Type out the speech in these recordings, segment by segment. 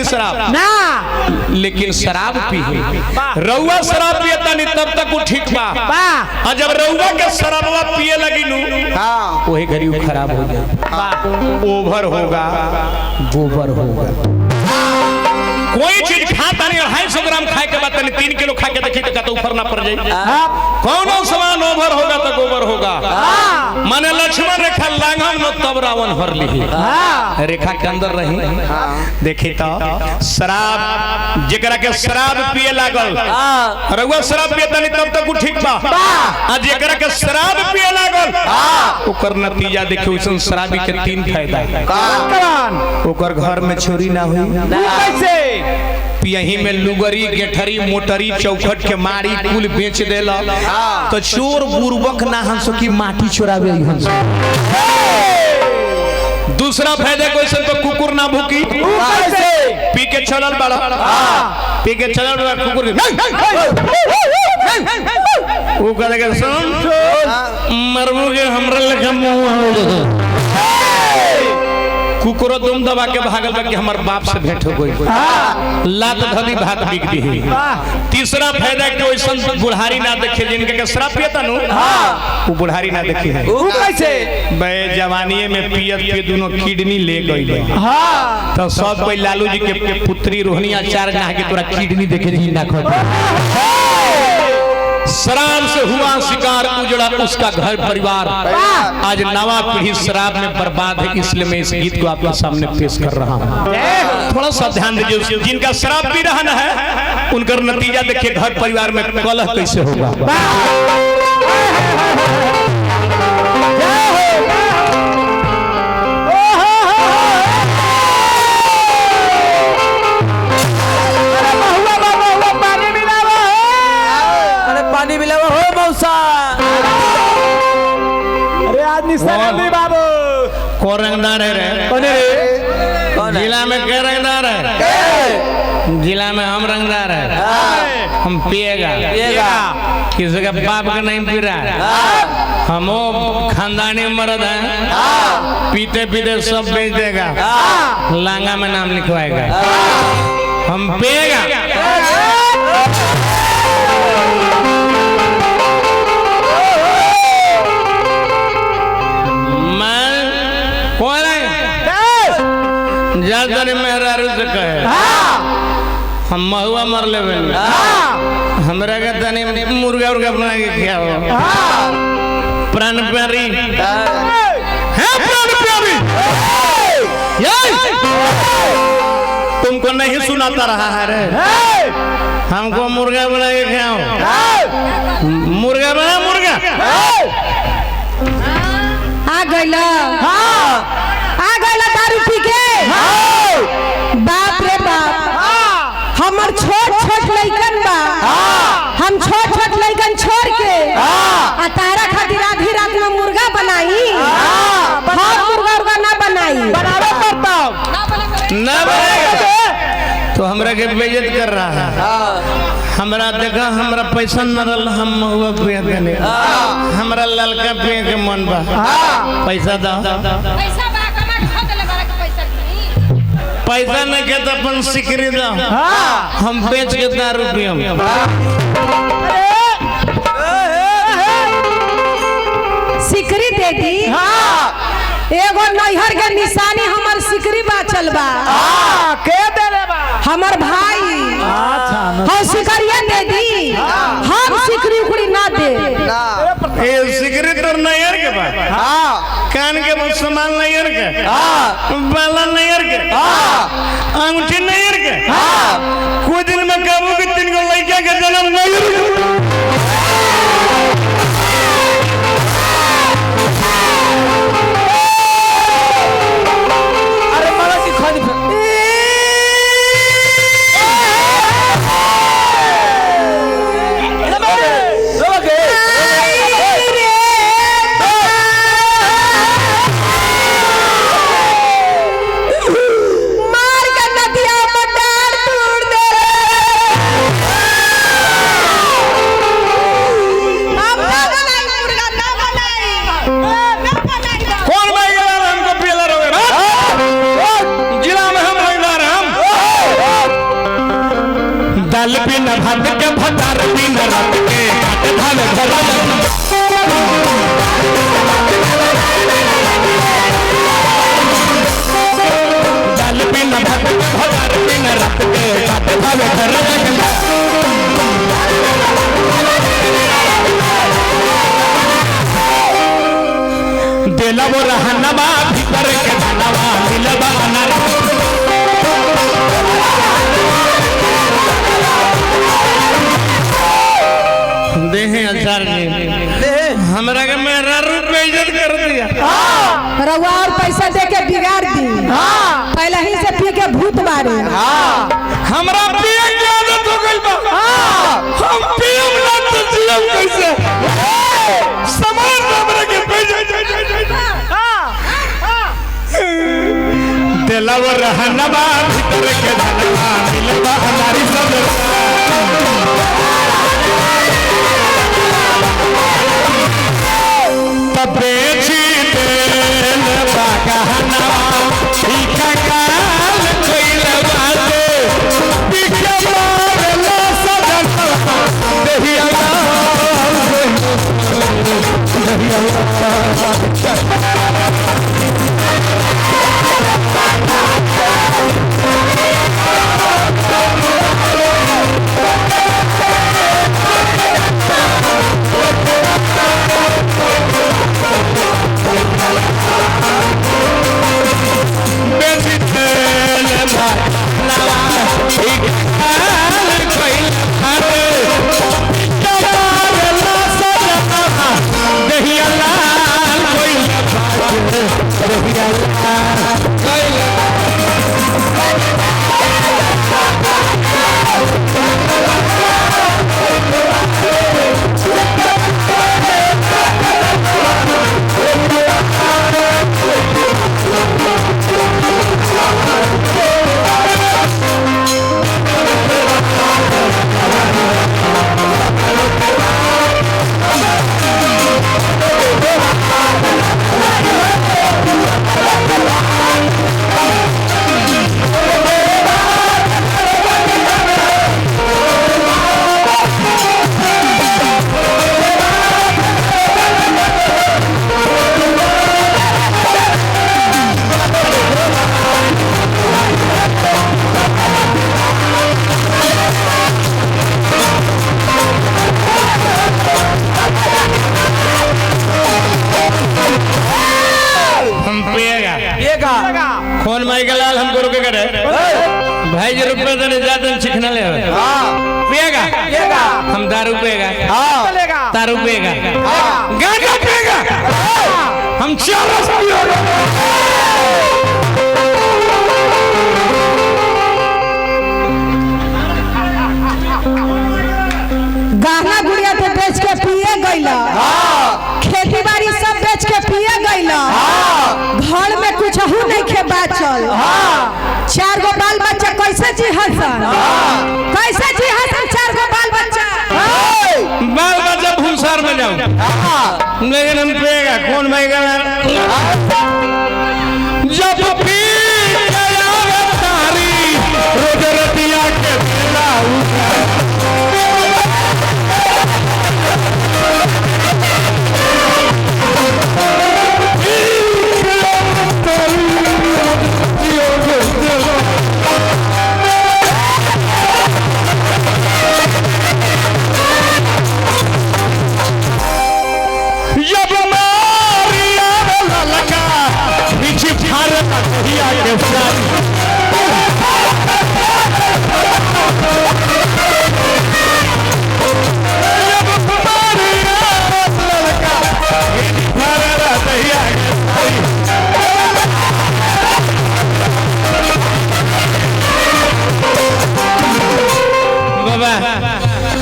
शराब ना, लेकिन शराब पी रउआ शराब पियता नहीं तब तक वो ठीक बा। और जब रउआ के शराबवा पिए लगी नू वही घड़ी वो खराब हो जाए, ओवर होगा, गोबर होगा। कोई चीज खाता नहीं 250 ग्राम खाए के बाद 3 किलो खा के देखी तो ऊपर ना पड़ जाए। कौन सामान ओवर होगा तो गोबर होगा। माने लक्ष्मण रेखा लांघन में तब रावण हर ली रेखा के अंदर रही। देखी तो शराब जेकरा के शराब पिए लागल, रउआ शराब पियता नहीं तब तक ठीक बा। आ जेकरा के शराब पिए लागल ओकर नतीजा देखियो, उसन शराबी के 3 फायदा है। ओकर घर में चोरी ना हुई, कैसे यही में लुगरी गेठरी मोटरी चौखट के मारी कुल बेच देला तो चोर बुर्बक ना हंसो की माटी चोरावे हंसो। दूसरा फायदा क्वेश्चन तो कुकुर ना भूकी, पी के चलल बड़ा, पी के चलल बड़ा कुकुर वो कहेगा सुन मरमू के हमरा लगा मुंह कुकुरो दुम दबा के भागल बा कि हमार बाप से भेंट हो गई, लात धली भात बिक दी। तीसरा फायदा कि ओइसन बुढ़ारी ना देखे जिनके के शराब पियता नु वो बुढ़ारी ना देखी है। वो कैसे बे जवानीए में पियत के दोनों किडनी ले गई। हां तो सब कोई लालू जी के पुत्री रोहिणी आचार्य ना के तोरा किडनी देखे जी ना खो। शराब से हुआ शिकार उजड़ा उसका घर परिवार। आज नवा पीढ़ी शराब में बर्बाद है, इसलिए मैं इस गीत को आपके सामने पेश कर रहा हूँ। थोड़ा सा ध्यान दीजिए, जिनका शराब पी रहा है उनका नतीजा देखिए घर परिवार में कलह कैसे होगा। बाबू कौन रंगदार है रे? जिला में क्या रंगदार है? जिला में हम रंगदार है। हम पिएगा किसी का बाप का नहीं पी रहा है। हम खानदानी मर्द हैं, पीते पीते सब बेच देगा, लांगा में नाम लिखवाएगा। हम पिएगा मेहरारू से कहे हम महुआ मर ले हमरा के तनी मुर्गा उर्गा बना के खियाओ। प्राण प्यारी है, प्राण प्यारी तुमको नहीं सुनाता रहा है रे? हमको मुर्गा बना के खियाओ। मुर्गा बना मुर्गा आ गइला, आ गइला दारू पी के। बाप रे बाप, हमर छोट छोट लइकन बा, हम छोट छोट लइकन छोड़ के आ तारा खातिर आधी रात में मुर्गा बनाई। हम मुर्गा उर्गा ना बनाई, बनावे पड़ता ना बनेगा तो हमरा के बेइज्जत कर रहा है। हमरा देखा हमरा पैसा न रहल, हम महुआ पिए देने, हमरा ललका पिए के मन बा। पैसा दो, पैसा नहीं के तो अपन सिकरी दो, हम बेच के दारू पियम। सिकरी दे दी? एगो नैहर के निशानी हमर सिकरी बाचल बा। के देले बा? हमर भाई। अच्छा हम सिकरिया दे दी, हम सिकरी उकरी ना दे। ए सिकरी तो नैहर के बा, कान के सामान नैहर के, बाला नैहर के, अंगूठी नैहर के। कुछ दिन में काबू के 3 गो लड़का के जन्म नैहर के। मार के नदिया दाल बिना भात के भतार बिना रात के धान घर दाल बिना भात के भतार बिना रात के धान घर देला वो रहनवा भीतर के धनवा मिलवा अनार देहे अंसार ने हमरा के मेरा रुपए इज्जत कर दिया। रउआ और पैसा दे के बिगाड़ दी। पहले ही से पी के भूत मारे। हमरा पिए की आदत हो गई बा। हम पियम ना तो जियम कैसे सामान हमरा के पैसा देला वो रहनवा भीतर के धनवा मिलवा हमारी सब बेची देल बागहनवा ठीका काल कोइल बाटे पीछे मारला सजनवा देहिया कौन माइक लाल हमको रुके करे भाई जी रुपए देने जाते चिकना ले पिएगा हम दारू पिएगा दारू पिएगा गांजा पिएगा हम चरस पिएगा गहना गुड़िया तो बेच के पिए गईला। खेती बाड़ी सब बेच के पिए गईला। घर में कुछ नहीं खे बाचल। 4 गो बाल बच्चा कैसे जी हसन 4 गो बाल बच्चा भूसार में जाऊं लेकिन हम पिएगा कौन माइगा जब पी गया तारी रोज रतिया के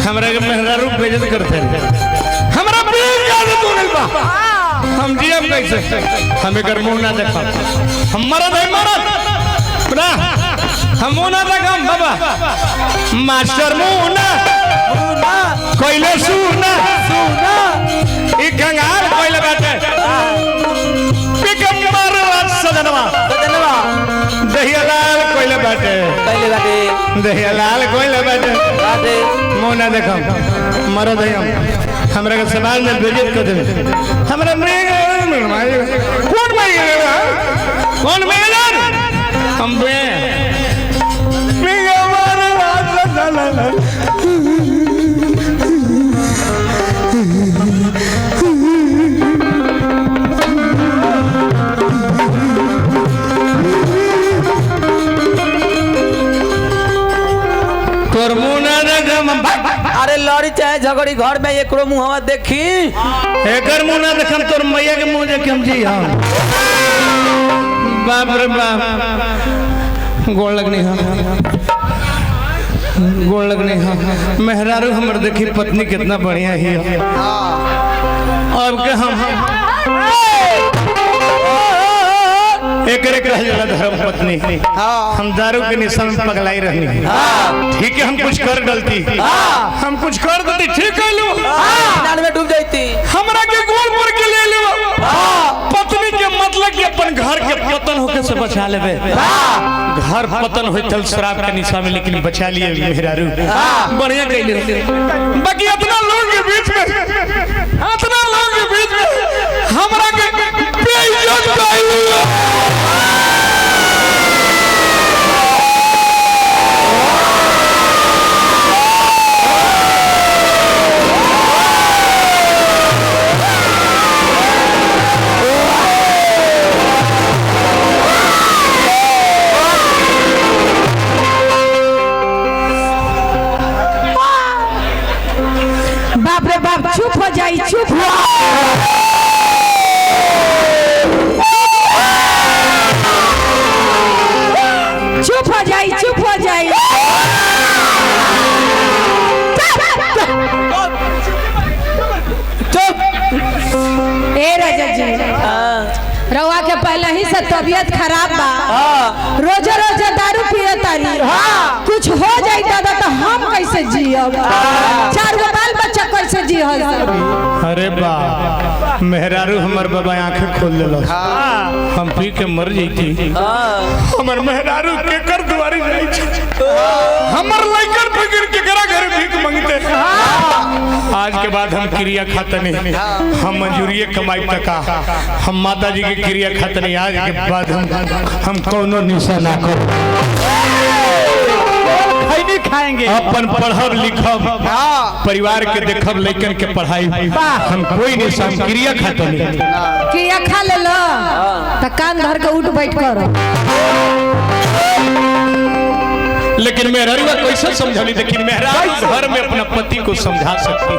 हमरा के मेहरा रूप बेइज्जत करते हैं हमरा प्रेम आदत हो गइल बा हम जियम कैसे हमें कर मुंह ना देखा हम मरद है मरद ना हम मुंह ना देखम बाबा मास्टर मुंह ना कोइले सुना ई कंगाल कोइले बाटे पिकम मार सजनवा दहिया लाल कोइले बाटे दहिया लाल कोई लबा दे मोना देखो मरो दे हमरा के समाज में बेइज्जत कर दे हमरा कौन मैदान हम बे अरे लड़ी चाहे झगड़ी घर में एक मुँह देखी एकर मुंह ना देखम तोर मैया के मुंह देख हम जी हम बाप रे बाप गोड़ लगनी हम मेहरारू हमर देखी पत्नी कितना बढ़िया ही अब के हम एकरे कहल जाला धर्म पत्नी हम दारू के निशा में पगलाई रहनी ठीक है हम कुछ कर डलती हम कुछ कर देती ठीक है लो नाल में डूब जाती हमरा के गोल पर के ले लो पत्नी के मतलब कि अपन घर के पतन होके से बचा लेबे घर पतन होइतल शराब के निशा में लेकिन बचा लिए मेहरारू बढ़िया कइले बाकी इतना लोग के बीच में हमरा के बेइज्जत कइले बाप रे बाप चुप हो जाई चुप हो जाई ए राजा जी रवा के पहले ही से तबीयत खराब बा रोज दारू पिए तारी कुछ हो जाई दादा तो हम कैसे जियब 4 गो बाल बच्चा कैसे जियब अरे बा मेहरारू हमर बाबा आंखें खोल देलो हम पी के मर जईती हमर मेहरारू के कर दुआरी जाई छ हमर लइकन फिकर के करा घर भीख मांगते आज के बाद हम क्रिया खाता नहीं हम मंजूरिये कमाई तका हम माता जी के क्रिया खाता नहीं आज के बाद हम कोनो निशा ना कर खैनी खाएंगे अपन पढ़ब लिखब परिवार के देखब लइकन के पढ़ाई हम कोई नहीं हम क्रिया खाता नहीं क्रिया खा ले लो तो कान धर के उठ बैठ कर लेकिन मेहरारू कैसे समझाली लेकिन मेहरारू घर में अपना पति को समझा सकती है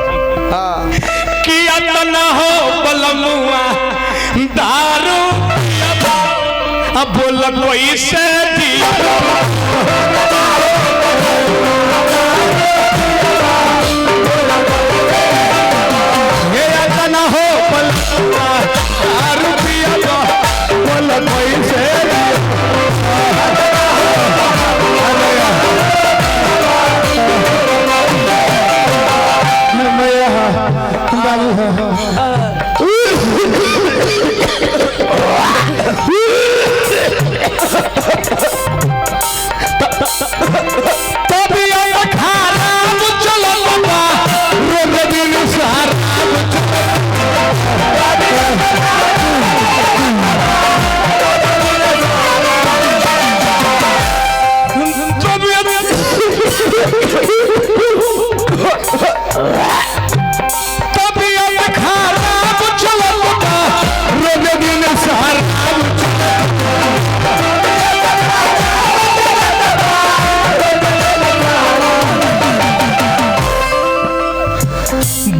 कि अतना हो बलमुआ दारू अब बोल कोई से हो बलमुआ दारू पिया बोल कोई से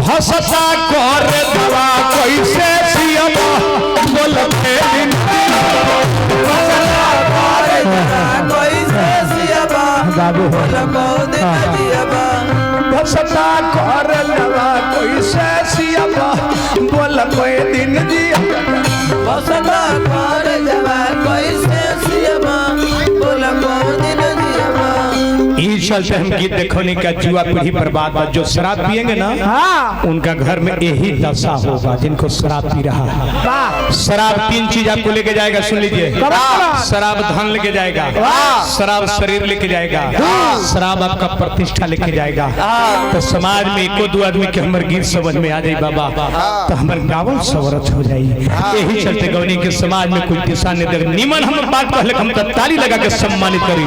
भसता कर दवा कैसे सियबा बोल के बाबू भसता कर दवा कैसे सियबा बोल कोई दिन जिया भसता कर दवा कैसे सियबा बोल को दिन जिया इस चलते हम गीत देखने का जुआ पीढ़ी बर्बाद बा। जो शराब पिएंगे ना उनका घर में यही दशा होगा जिनको शराब पी रहा है। शराब 3 चीज आपको लेके जाएगा, सुन लीजिए। शराब धन लेके जाएगा, शराब शरीर लेके जाएगा, शराब आपका प्रतिष्ठा लेके जाएगा। तो समाज में एको दो आदमी के हमारे गीत समझ में आ जाए बाबा तो हमारे गाँव सवरत हो जाए। यही चलते गौनी के समाज में कोई दिशा नहीं दे निमन हम बात पहले हम ताली लगा के सम्मानित करी।